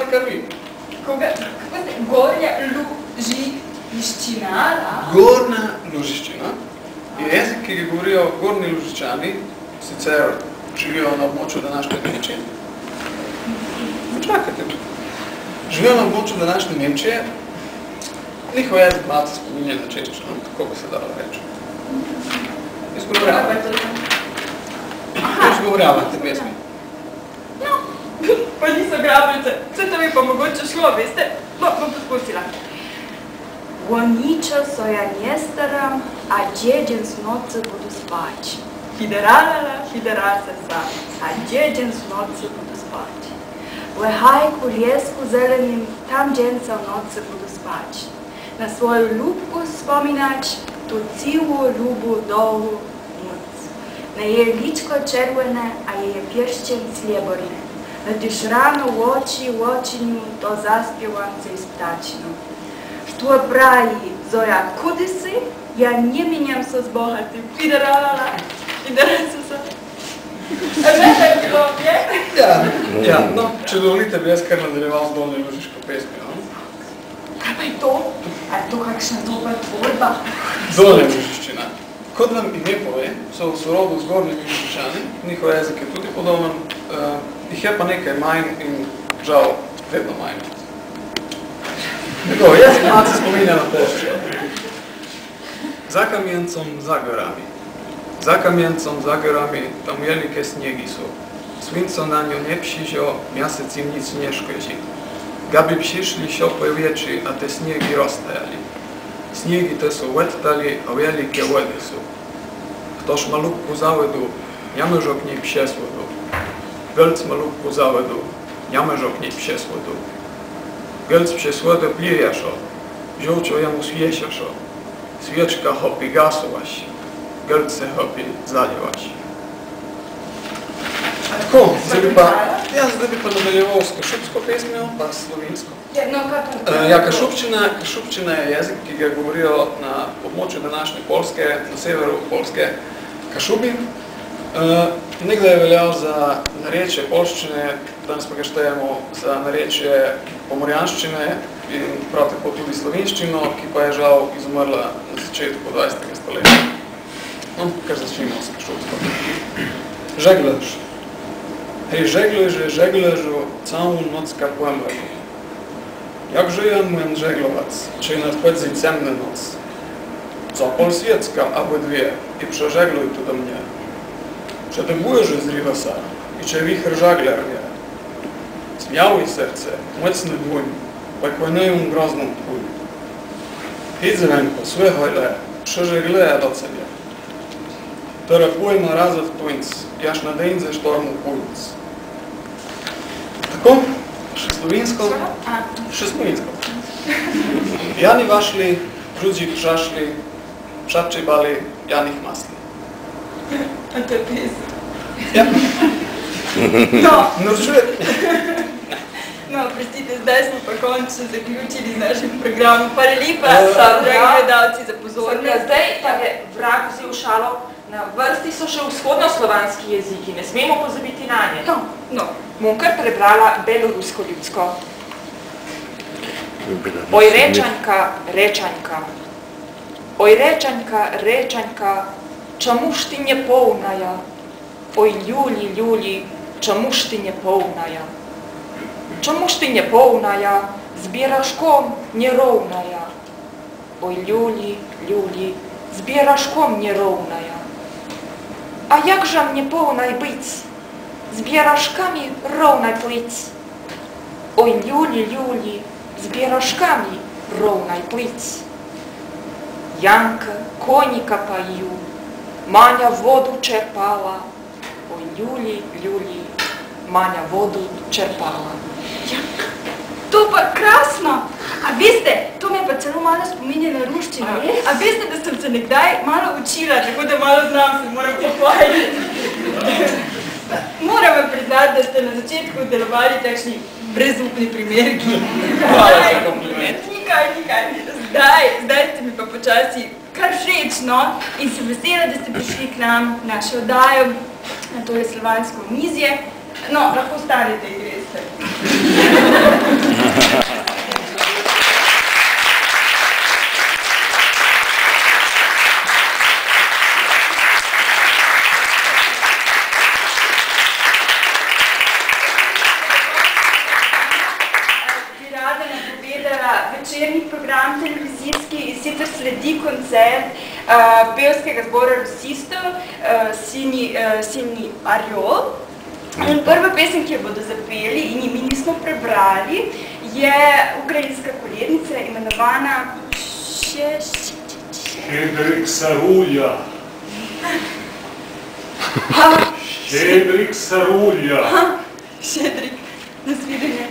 znate kar vi. Koga? Kako se? Gornja Lužiščina? Gornja Lužiščina je jezik, ki ga govorijo gornji Lužičani, sicer živijo na območju današnje Nemčije. Čakajte. Živijo na območju današnje Nemčije. Njihov jezik malo se spominja na češčino, tako bi se dalo reči. Izgovorjavate pesmi. No, pa niso grabljice. Vse to bi pa mogoče šlo, veste? No, bom poskusila. Voničo so ja njestaram, a džeđen s noce budu spać. Hideralala, hiderase sa, a džeđen s noce budu spać. V hajku ljesku zelenim, tam dženca v noce budu spać. Na svoju ljubku spominać, tu cilu ljubu dolgu noc. Na jej ličko červene, a jej pješćen slijeborine. Na tiš rano u očinju, to zaspjevance iz ptačinu. Što pravi Zoja, kudy si? Ja nie minjam se z bohatim. Fideralala, fideralala se. A ne da je bilo, je? Ja, no, če dovolite, bi jaz kar nadaljeval z Dolnjo Lužiško pesmijo. Kaj pa je to? A je to kakšna dobra tvorba? Dolnja Lužiščina. Kot vam ime pove, so v sorodu z gornjimi Lužičani, njihov jezik je tudi podoben, jih je pa nekaj manj in žal vedno manj. Tako, jezik malo se spominja na Polščino. Za kamjencom, za gorami. Za kamjencom, za gorami, tam velike snijegi su. Svinco na nju ne pšižo, mjesec im nic ne škoži. Gabi pšišli šopoj vječi, a te snijegi roztajali. Snijegi te su vettali, a velike vode su. Ktoš malupku zavedu, njamežo k njih pšesvodu. Gölc malupku zavedu, njamežo k njih pšesvodu. Gölc pšesvodu plijašo, žolčo jamu svješašo. Svječka hopi gasovaš, gölc se hopi zaljevaš. Tako, zdaj bi pa nadaljeval s kašubsko pesmijo, pa slovensko. Kašubčina je jezik, ki ga govorijo na območju današnje Poljske, na severu Poljske, Kašubi. Nekdaj je veljal za narečje Poljščine, danes pa ga štejemo za narečje pomorjanščine in prav tako tudi slovenščino, ki pa je žal izumrla na začetku 20. stoletja. No, kar začnimo s kašubsko. Žeglež. Hej, žegležu, całą noc kapłem leku. Jak żyje młyn żeglowac, czy nadchodzi ciemna noc? Co polswiecka, aby dwie, i przeżegluj tu do mnie. Czy ty burzy z riwasa, i czy wicher żagler wie? Zmiałuj serce, mocny dłoń, pokłoniują grozną twój. Idź ręko, słychaj le, przeżegle do ciebie. Tore pojma razów tuńc, jaż na dędze sztormu pulc. Tako, še slovensko, še slovensko. Jani vašli, žudži pšašli, pšači bali, janih masli. A to je pesem. Ja. No, že. No, prostite, zdaj smo pa končno zaključili z našim programom. Hvala lepa, dragi gledalci, za pozornost. Zdaj pa je vrag vzel šalo. Na vrsti so še vzhodnoslovanski jeziki, ne smemo pozabiti na nje. No. Bom kar prebrala belorusko ljudsko. Oj, rečanjka. Oj, rečanjka, čamuž ti nje polnaja. Oj, ljuli, čamuž ti nje polnaja. Čamuž ti nje polnaja, zbieraš kom njerovnaja. Oj, ljuli, zbieraš kom njerovnaja. A jakże mnie połnaj być, z bierażkami równaj płyć. Oj, Juli, z bierażkami równaj płyć. Janka konika paiu, Mania wodu czerpała. Oj, Juli, Mania wodu czerpała. Janka, to pa krasno! A veste, to me pa celo malo spominja na ruščino. A veste, da sem se nekdaj malo učila, tako da malo znam, se moram pohvaliti. Moram vam priznati, da ste na začetku delovali takšni brezupni primerki. Hvala za kompliment. Nikaj. Zdaj ste mi pa počasi kar všečno in sem vesela, da ste prišli k nam v našo oddajo na tole slovansko omizje. No, lahko ostanete in greste. večerni program televizijski in sicer sledi koncert pevskega zbora rusistov Sini Ariol. In prva pesem, ki jo bodo zapeli in ji mi nismo prebrali, je ukrajinska kolednica imenovana Šedrik Sarulja. Šedrik Sarulja. Šedrik, nasvidenje.